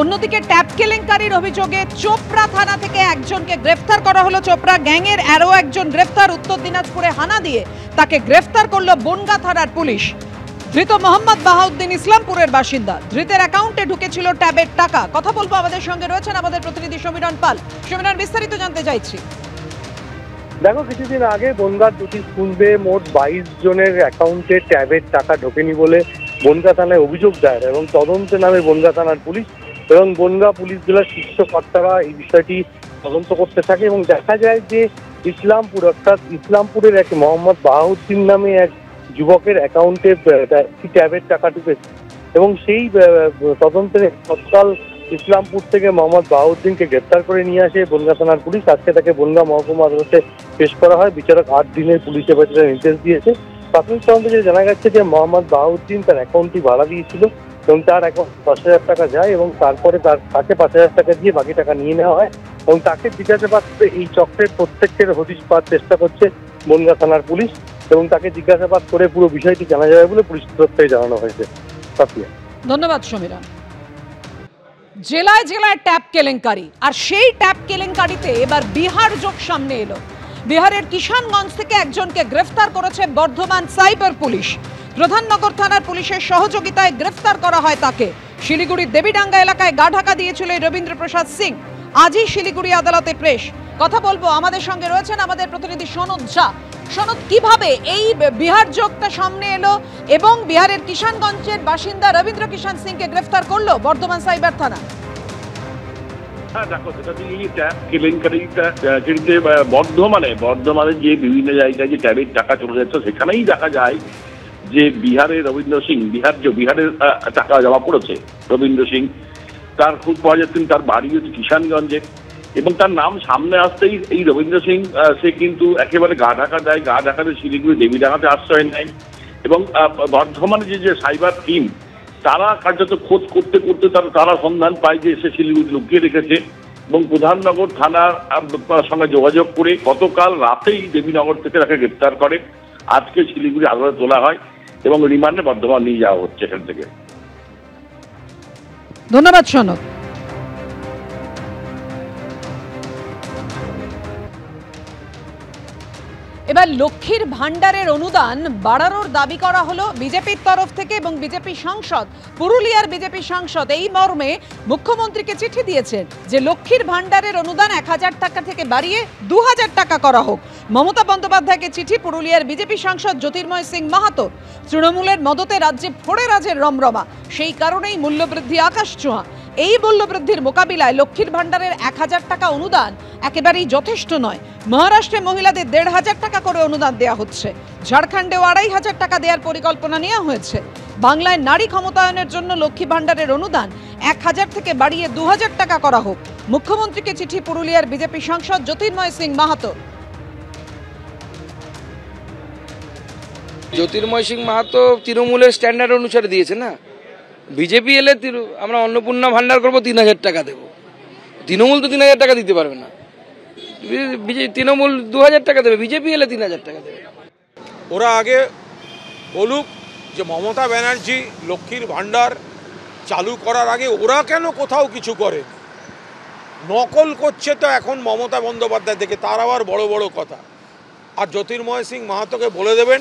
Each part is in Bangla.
অন্যদিকে ট্যাপ কেলেঙ্কারির অভিযোগে চোপড়া থানা থেকে একজনকে গ্রেফতার করা হলো। চোপড়া গ্যাংয়ের আরও একজন গ্রেফতার। উত্তর দিনাজপুরে হানা দিয়ে তাকে গ্রেফতার করলো বনগাঁ থানার পুলিশ। ধৃত মোহাম্মদ বাহাউদ্দিন ইসলামপুরের বাসিন্দা। ধৃতের অ্যাকাউন্টে ঢুকেছিল ট্যাবের টাকা। কথা বলবো, আমাদের সঙ্গে রয়েছেন আমাদের প্রতিনিধি সমীরণ পাল। সমীরণ, বিস্তারিত জানতে চাইছি। দেখো, কিছুদিন আগে বনগাঁর দুটি স্কুলে মোট 22 জনের অ্যাকাউন্টে ট্যাবের টাকা ঢোকেনি বলে বনগাঁ থানায় অভিযোগ দায়ের এবং তদন্তে নামে বনগাঁ থানার পুলিশ এবং বনগাঁ পুলিশ জেলার শীর্ষ কর্তারা এই বিষয়টি তদন্ত করতে থাকে এবং দেখা যায় যে ইসলামপুর অর্থাৎ ইসলামপুরের এক মোহাম্মদ বাহাউদ্দিন নামে এক যুবকের অ্যাকাউন্টে ট্যাবের টাকা ঢুকেছে এবং সেই তদন্তের তৎকাল ইসলামপুর থেকে মোহাম্মদ বাহাউদ্দিনকে গ্রেপ্তার করে নিয়ে আসে বনগাঁ থানার পুলিশ। আজকে তাকে বনগাঁ মহকুমা আদালতে পেশ করা হয়। বিচারক 8 দিনের পুলিশ হেফাজতের নির্দেশ দিয়েছে। প্রাথমিক তদন্তে যে জানা যাচ্ছে যে মোহাম্মদ বাহাউদ্দিন তার অ্যাকাউন্টটি ভাড়া দিয়েছিল এবং তার অ্যাকাউন্ট 5,000 টাকা যায় এবং তারপরে তাকে 5,000 টাকা দিয়ে বাকি টাকা নিয়ে নেওয়া হয় এবং তাকে জিজ্ঞাসাবাদ করে এই চক্রের প্রত্যেকের হদিশ পাওয়ার চেষ্টা করছে বনগাঁ থানার পুলিশ এবং তাকে জিজ্ঞাসাবাদ করে পুরো বিষয়টি জানা যাবে বলে পুলিশ তরফ থেকে জানানো হয়েছে। ধন্যবাদ সমীরণ। জেলায় জেলায় ট্যাপ কেলেঙ্কারি, আর সেই ট্যাপ কেলেঙ্কারিতে এবার বিহার যোগ সামনে এলো। বিহারের কিষানগঞ্জ থেকে একজনকে গ্রেফতার করেছে বর্ধমান সাইবার পুলিশ। প্রধাননগর থানার পুলিশের সহযোগিতায় গ্রেফতার করা হয় তাকে। শিলিগুড়ির দেবীডাঙ্গা এলাকায় গা ঢাকা দিয়েছিল রবীন্দ্র প্রসাদ সিং। আজই শিলিগুড়ি আদালতে পেশ। কথা বলবো, আমাদের সঙ্গে রয়েছেন আমাদের প্রতিনিধি সনদ ঝা। সনদ, কিভাবে এই বিহার যোগটা সামনে এলো এবং বিহারের কিষানগঞ্জের বাসিন্দা রবীন্দ্র কিষান সিংকে গ্রেফতার করলো বর্ধমান সাইবার থানা? দেখো, যেটা এই ট্যাব কেলেঙ্কারিটা বর্ধমানে যে বিভিন্ন জায়গায় যে ট্যাবের টাকা চলে যাচ্ছে সেখানেই দেখা যায় যে বিহারের রবীন্দ্র সিং, বিহারের টাকা জমা পড়েছে রবীন্দ্র সিং। তার খুব পাওয়া যাচ্ছেন, তার বাড়ি হচ্ছে কিষানগঞ্জে এবং তার নাম সামনে আসতেই এই রবীন্দ্র সিং সে কিন্তু একেবারে গা ঢাকা দেয়। গা ঢাকাতে শিলিগুড়ি দেবীডাঙ্গাতে আশ্রয় নেয় এবং বর্ধমানে যে সাইবার টিম তারা কার্যত খোঁজ করতে করতে তারা সন্ধান পায় যে সে শিলিগুড়ি লুকিয়ে রেখেছে এবং প্রধাননগর থানার সঙ্গে যোগাযোগ করে গতকাল রাতেই দেবীনগর থেকে তাকে গ্রেপ্তার করে। আজকে শিলিগুড়ি আদালতে তোলা হয় এবং রিমান্ডে বর্ধমান নিয়ে যাওয়া হচ্ছে এখান থেকে। ধন্যবাদ সনদ। এবার লক্ষ্মীর ভান্ডারের অনুদান বাড়ানোর দাবি করা হলো বিজেপির তরফ থেকে এবং বিজেপি সাংসদ, পুরুলিয়ার বিজেপি সাংসদ এই মর্মে মুখ্যমন্ত্রীকে চিঠি দিয়েছেন যে লক্ষ্মীর ভান্ডারের অনুদান 1000 টাকা থেকে বাড়িয়ে 2000 টাকা করা হোক। মমতা বন্দ্যোপাধ্যায়কে চিঠি পুরুলিয়ার বিজেপি সাংসদ জ্যোতির্ময় সিং মাহাতো। তৃণমূলের মদতে রাজ্যে ফোড়ে রাজের রমরমা, সেই কারণেই মূল্যবৃদ্ধি আকাশ ছোঁয়া। এই মূল্যবৃদ্ধির মোকাবিলায় লক্ষ্মীর ভান্ডারের 1000 টাকা অনুদান একেবারেই যথেষ্ট নয়। মহারাষ্ট্রে মহিলাদের 1500 টাকা করে অনুদান দেওয়া হচ্ছে। ঝাড়খণ্ডেও 2500 টাকা দেওয়ার পরিকল্পনা নেওয়া হয়েছে। বাংলায় নারী ক্ষমতায়নের জন্য লক্ষ্মী ভান্ডারের অনুদান 1000 থেকে বাড়িয়ে 2000 টাকা করা হোক। মুখ্যমন্ত্রীকে চিঠি পুরুলিয়ার বিজেপি সাংসদ জ্যোতির্ময় সিং মাহাতো। জ্যোতির্ময় সিং মাহাতো তৃণমূলের স্ট্যান্ডার্ড অনুসারে দিয়েছে না। বিজেপি এলে আমরা অন্নপূর্ণা ভান্ডার করবো, 3000 টাকা দেবো। তৃণমূল তো 3000 টাকা দিতে পারবে না। তৃণমূল 2000 টাকা দেবে, বিজেপি এলে 3000 টাকা দেবে। ওরা আগে বলুক যে মমতা ব্যানার্জি লক্ষ্মীর ভান্ডার চালু করার আগে ওরা কেন কোথাও কিছু করে, নকল করছে তো এখন মমতা বন্দ্যোপাধ্যায় থেকে, তার আবার বড় বড় কথা। আর জ্যোতির্ময় সিং মাহাতোকে বলে দেবেন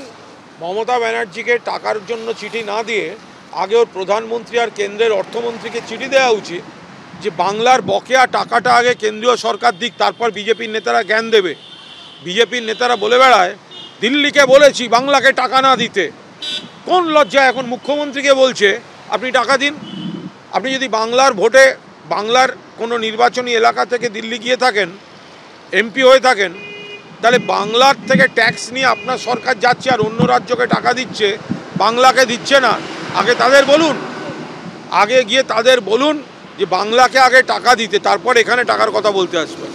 মমতা ব্যানার্জিকে টাকার জন্য চিঠি না দিয়ে আগে ওর প্রধানমন্ত্রী আর কেন্দ্রের অর্থমন্ত্রীকে চিঠি দেওয়া উচিত যে বাংলার বকেয়া টাকাটা আগে কেন্দ্রীয় সরকার দিক, তারপর বিজেপির নেতারা জ্ঞান দেবে। বিজেপির নেতারা বলে বেড়ায় দিল্লিকে বলেছি বাংলাকে টাকা না দিতে। কোন লজ্জা এখন মুখ্যমন্ত্রীকে বলছে আপনি টাকা দিন? আপনি যদি বাংলার ভোটে বাংলার কোনো নির্বাচনী এলাকা থেকে দিল্লি গিয়ে থাকেন, এমপি হয়ে থাকেন, তাহলে বাংলার থেকে ট্যাক্স নিয়ে আপনার সরকার যাচ্ছে আর অন্য রাজ্যকে টাকা দিচ্ছে, বাংলাকে দিচ্ছে না। আগে তাদের বলুন, আগে গিয়ে তাদের বলুন যে বাংলাকে আগে টাকা দিতে, তারপর এখানে টাকার কথা বলতে আসবে।